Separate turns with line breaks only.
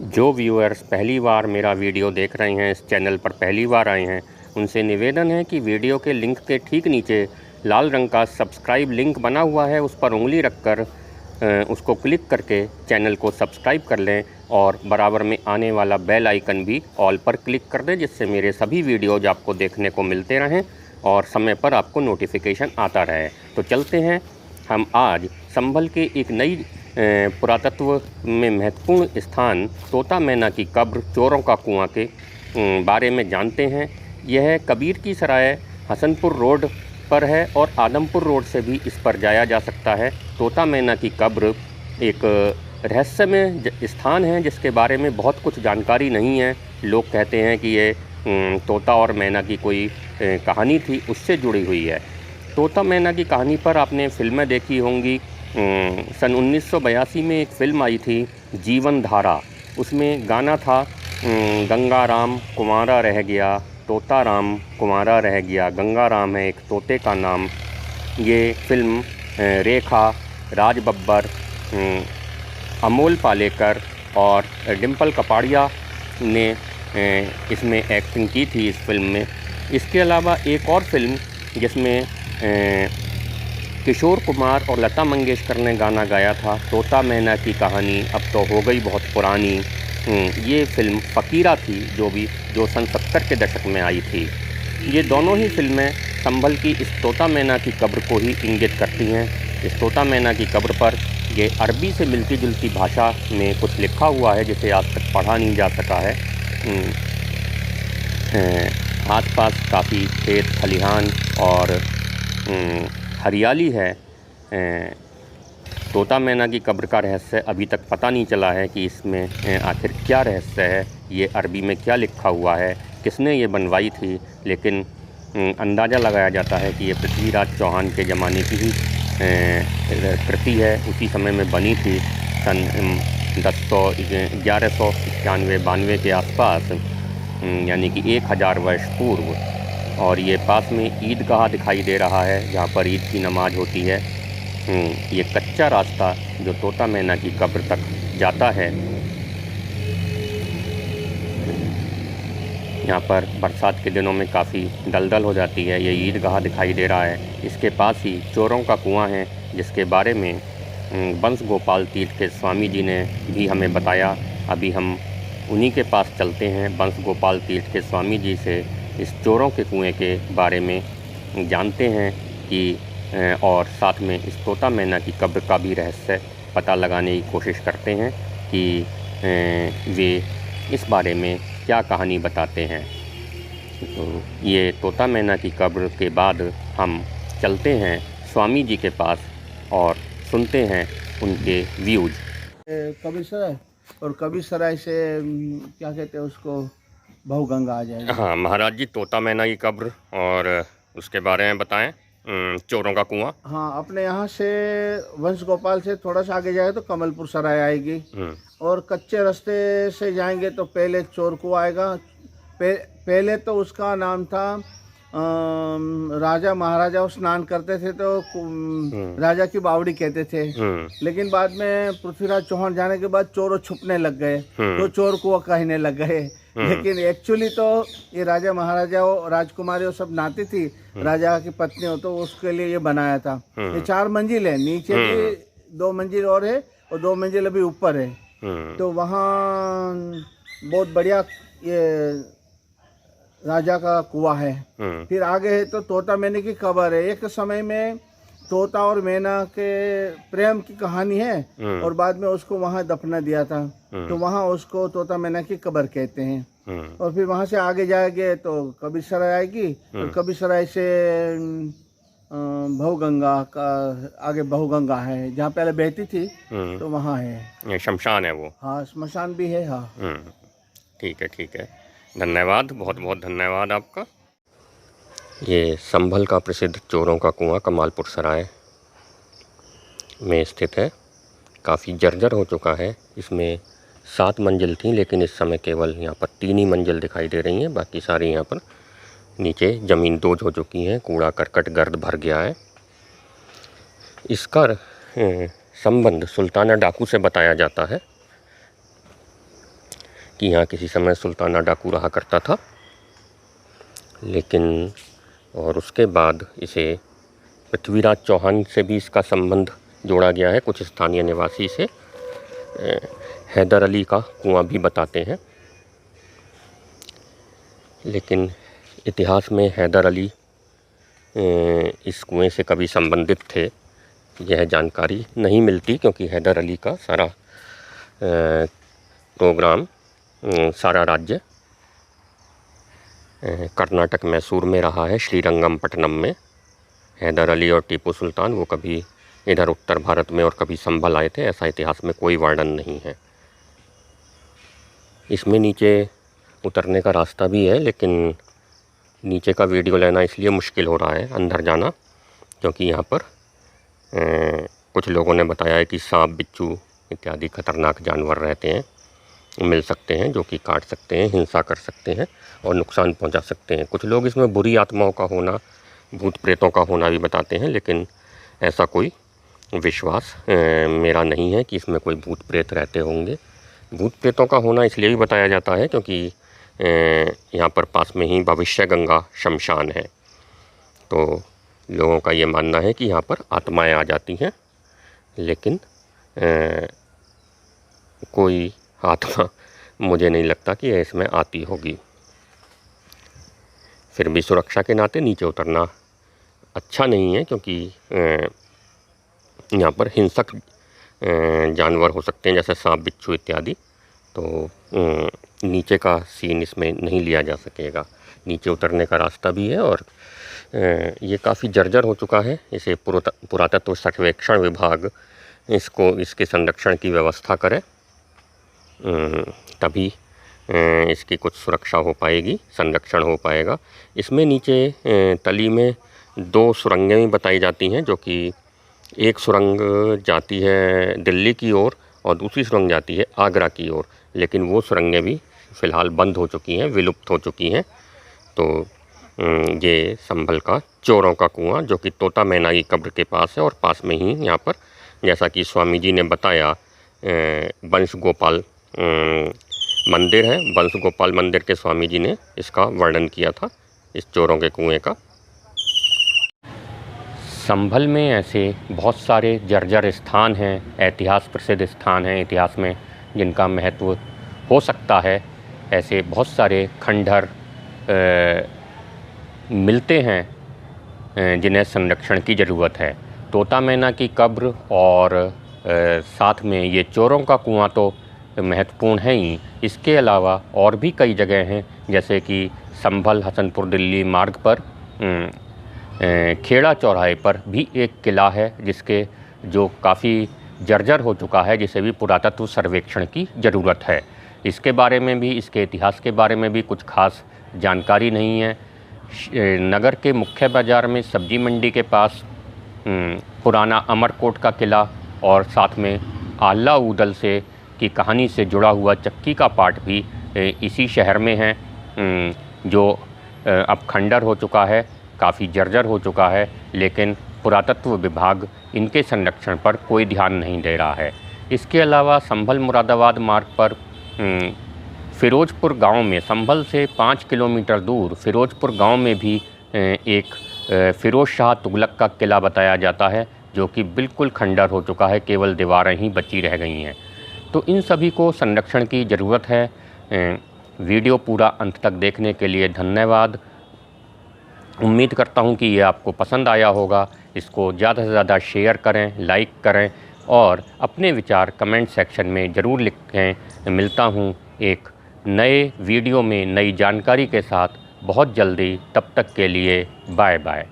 जो व्यूअर्स पहली बार मेरा वीडियो देख रहे हैं, इस चैनल पर पहली बार आए हैं, उनसे निवेदन है कि वीडियो के लिंक के ठीक नीचे लाल रंग का सब्सक्राइब लिंक बना हुआ है, उस पर उंगली रखकर उसको क्लिक करके चैनल को सब्सक्राइब कर लें और बराबर में आने वाला बेल आइकन भी ऑल पर क्लिक कर दें, जिससे मेरे सभी वीडियोज़ आपको देखने को मिलते रहें और समय पर आपको नोटिफिकेशन आता रहे। तो चलते हैं, हम आज संभल के एक नई पुरातत्व में महत्वपूर्ण स्थान तोता मैना की कब्र चोरों का कुआं के बारे में जानते हैं। यह कबीर की सराय हसनपुर रोड पर है और आदमपुर रोड से भी इस पर जाया जा सकता है। तोता मैना की कब्र एक रहस्यमय स्थान है जिसके बारे में बहुत कुछ जानकारी नहीं है। लोग कहते हैं कि ये तोता और मैना की कोई कहानी थी, उससे जुड़ी हुई है। तोता मैना की कहानी पर आपने फिल्में देखी होंगी। सन 1982 में एक फ़िल्म आई थी जीवन धारा, उसमें गाना था गंगा राम कुंवारा रह गया, तोता राम कुंवारा रह गया, गंगा राम है एक तोते का नाम। ये फ़िल्म रेखा, राज बब्बर, अमोल पालेकर और डिम्पल कपाड़िया ने इसमें एक्टिंग की थी इस फिल्म में। इसके अलावा एक और फिल्म जिसमें किशोर कुमार और लता मंगेशकर ने गाना गाया था, तोता मैना की कहानी अब तो हो गई बहुत पुरानी। ये फ़िल्म फ़कीरा थी जो सन 70 के दशक में आई थी। ये दोनों ही फिल्में संभल की इस तोता मैना की कब्र को ही इंगित करती हैं। इस तोता मैना की कब्र पर ये अरबी से मिलती जुलती भाषा में कुछ लिखा हुआ है जिसे आज तक पढ़ा नहीं जा सका है। आसपास काफ़ी खेत खलिहान और हरियाली है। तोता मैना की कब्र का रहस्य अभी तक पता नहीं चला है कि इसमें आखिर क्या रहस्य है, ये अरबी में क्या लिखा हुआ है, किसने ये बनवाई थी। लेकिन अंदाज़ा लगाया जाता है कि ये पृथ्वीराज चौहान के ज़माने की ही कृति है, उसी समय में बनी थी, सन 1191-92 के आसपास, यानी कि 1000 वर्ष पूर्व। और ये पास में ईदगाह दिखाई दे रहा है जहाँ पर ईद की नमाज होती है। ये कच्चा रास्ता जो तोता मैना की कब्र तक जाता है, यहाँ पर बरसात के दिनों में काफ़ी दलदल हो जाती है। ये ईदगाह दिखाई दे रहा है, इसके पास ही चोरों का कुआं है जिसके बारे में बंस गोपाल तीर्थ के स्वामी जी ने भी हमें बताया। अभी हम उन्हीं के पास चलते हैं, बंस गोपाल तीर्थ के स्वामी जी से इस चोरों के कुएं के बारे में जानते हैं कि और साथ में इस तोता मैना की कब्र का भी रहस्य पता लगाने की कोशिश करते हैं कि वे इस बारे में क्या कहानी बताते हैं। तो ये तोता मैना की कब्र के बाद हम चलते हैं स्वामी जी के पास और सुनते हैं उनके व्यूज।
कबीर सराय और कबीर सराय से क्या कहते हैं उसको, बहुगंगा आ जाएगा।
हाँ महाराज जी, तोता मैना की कब्र और उसके बारे में बताएं। चोरों का कुआं।
हाँ, अपने यहाँ से वंश गोपाल से थोड़ा सा आगे जाए तो कमलपुर सराय आएगी और कच्चे रास्ते से जाएंगे तो पहले चोर कुआं आएगा। पहले तो उसका नाम था राजा महाराजा स्नान करते थे तो राजा की बावड़ी कहते थे। लेकिन बाद में पृथ्वीराज चौहान जाने के बाद चोर छुपने लग गए तो चोर कुआं कहने लग गए। लेकिन एक्चुअली तो ये राजा महाराजा राजकुमारी सब नाती थी, राजा की पत्नी हो, तो उसके लिए ये बनाया था। ये 4 मंजिल है, नीचे भी 2 मंजिल और है और 2 मंजिल अभी ऊपर है। तो वहाँ बहुत बढ़िया ये राजा का कुआं है। फिर आगे है तो तोता मैना की कब्र है। एक समय में तोता और मैना के प्रेम की कहानी है और बाद में उसको वहां दफना दिया था, तो वहां उसको तोता मैना की कब्र कहते हैं। और फिर वहां से आगे जाएंगे तो कबीर सराय आएगी और कबीर सराय से बहुगंगा का आगे बहुगंगा है जहाँ पहले बहती थी, तो वहाँ है
शमशान है वो।
हाँ, स्मशान भी है। हाँ
ठीक है, ठीक है, धन्यवाद, बहुत बहुत धन्यवाद आपका। ये संभल का प्रसिद्ध चोरों का कुआं कमालपुर सराय में स्थित है। काफ़ी जर्जर हो चुका है। इसमें 7 मंजिल थी, लेकिन इस समय केवल यहाँ पर 3 ही मंजिल दिखाई दे रही हैं, बाकी सारी यहाँ पर नीचे ज़मीन दोज हो चुकी हैं, कूड़ा करकट गर्द भर गया है। इसका संबंध सुल्ताना डाकू से बताया जाता है। कि यहाँ किसी समय सुल्ताना डाकू रहा करता था, लेकिन और उसके बाद इसे पृथ्वीराज चौहान से भी इसका संबंध जोड़ा गया है। कुछ स्थानीय निवासी इसे हैदर अली का कुआं भी बताते हैं, लेकिन इतिहास में हैदर अली इस कुएं से कभी संबंधित थे यह जानकारी नहीं मिलती, क्योंकि हैदर अली का सारा प्रोग्राम, सारा राज्य कर्नाटक मैसूर में रहा है, श्रीरंगपट्टनम में। हैदर अली और टीपू सुल्तान वो कभी इधर उत्तर भारत में और कभी संभल आए थे, ऐसा इतिहास में कोई वर्णन नहीं है। इसमें नीचे उतरने का रास्ता भी है, लेकिन नीचे का वीडियो लेना इसलिए मुश्किल हो रहा है, अंदर जाना, क्योंकि यहाँ पर कुछ लोगों ने बताया है कि सांप, बिच्छू इत्यादि खतरनाक जानवर रहते हैं, मिल सकते हैं, जो कि काट सकते हैं, हिंसा कर सकते हैं और नुकसान पहुंचा सकते हैं। कुछ लोग इसमें बुरी आत्माओं का होना, भूत प्रेतों का होना भी बताते हैं, लेकिन ऐसा कोई विश्वास मेरा नहीं है कि इसमें कोई भूत प्रेत रहते होंगे। भूत प्रेतों का होना इसलिए भी बताया जाता है क्योंकि यहाँ पर पास में ही भविष्य गंगा शमशान है, तो लोगों का ये मानना है कि यहाँ पर आत्माएं आ जाती हैं, लेकिन कोई आत्मा मुझे नहीं लगता कि इसमें आती होगी। फिर भी सुरक्षा के नाते नीचे उतरना अच्छा नहीं है, क्योंकि यहाँ पर हिंसक जानवर हो सकते हैं, जैसे सांप, बिच्छू इत्यादि। तो नीचे का सीन इसमें नहीं लिया जा सकेगा। नीचे उतरने का रास्ता भी है और ये काफ़ी जर्जर हो चुका है। इसे पुरातत्व सर्वेक्षण विभाग इसके संरक्षण की व्यवस्था करे, तभी इसकी कुछ सुरक्षा हो पाएगी, संरक्षण हो पाएगा। इसमें नीचे तली में 2 सुरंगें भी बताई जाती हैं, जो कि एक सुरंग जाती है दिल्ली की ओर और दूसरी सुरंग जाती है आगरा की ओर, लेकिन वो सुरंगें भी फ़िलहाल बंद हो चुकी हैं, विलुप्त हो चुकी हैं। तो ये संभल का चोरों का कुआं, जो कि तोता मैना की कब्र के पास है, और पास में ही यहाँ पर, जैसा कि स्वामी जी ने बताया, वंश गोपाल मंदिर है। वंश गोपाल मंदिर के स्वामी जी ने इसका वर्णन किया था, इस चोरों के कुएं का। संभल में ऐसे बहुत सारे जर्जर स्थान हैं, ऐतिहासिक प्रसिद्ध स्थान हैं इतिहास में, जिनका महत्व हो सकता है। ऐसे बहुत सारे खंडहर मिलते हैं जिन्हें संरक्षण की ज़रूरत है। तोता मैना की कब्र और साथ में ये चोरों का कुआं तो महत्वपूर्ण है ही। इसके अलावा और भी कई जगह हैं, जैसे कि संभल हसनपुर दिल्ली मार्ग पर खेड़ा चौराहे पर भी एक किला है, जो काफ़ी जर्जर हो चुका है, जिसे भी पुरातत्व सर्वेक्षण की ज़रूरत है। इसके बारे में भी, इसके इतिहास के बारे में भी कुछ खास जानकारी नहीं है। नगर के मुख्य बाज़ार में सब्जी मंडी के पास पुराना अमरकोट का किला और साथ में आल्ला ऊदल से की कहानी से जुड़ा हुआ चक्की का पाठ भी इसी शहर में है, जो अब खंडर हो चुका है, काफ़ी जर्जर हो चुका है, लेकिन पुरातत्व विभाग इनके संरक्षण पर कोई ध्यान नहीं दे रहा है। इसके अलावा संभल मुरादाबाद मार्ग पर फ़िरोज़पुर गांव में, संभल से 5 किलोमीटर दूर फ़िरोज़पुर गांव में भी एक फ़िरोज़ शाह तुगलक का किला बताया जाता है, जो कि बिल्कुल खंडर हो चुका है, केवल दीवारें ही बची रह गई हैं। तो इन सभी को संरक्षण की ज़रूरत है। वीडियो पूरा अंत तक देखने के लिए धन्यवाद। उम्मीद करता हूं कि ये आपको पसंद आया होगा। इसको ज़्यादा से ज़्यादा शेयर करें, लाइक करें और अपने विचार कमेंट सेक्शन में ज़रूर लिखें। मिलता हूं एक नए वीडियो में नई जानकारी के साथ बहुत जल्दी। तब तक के लिए बाय बाय।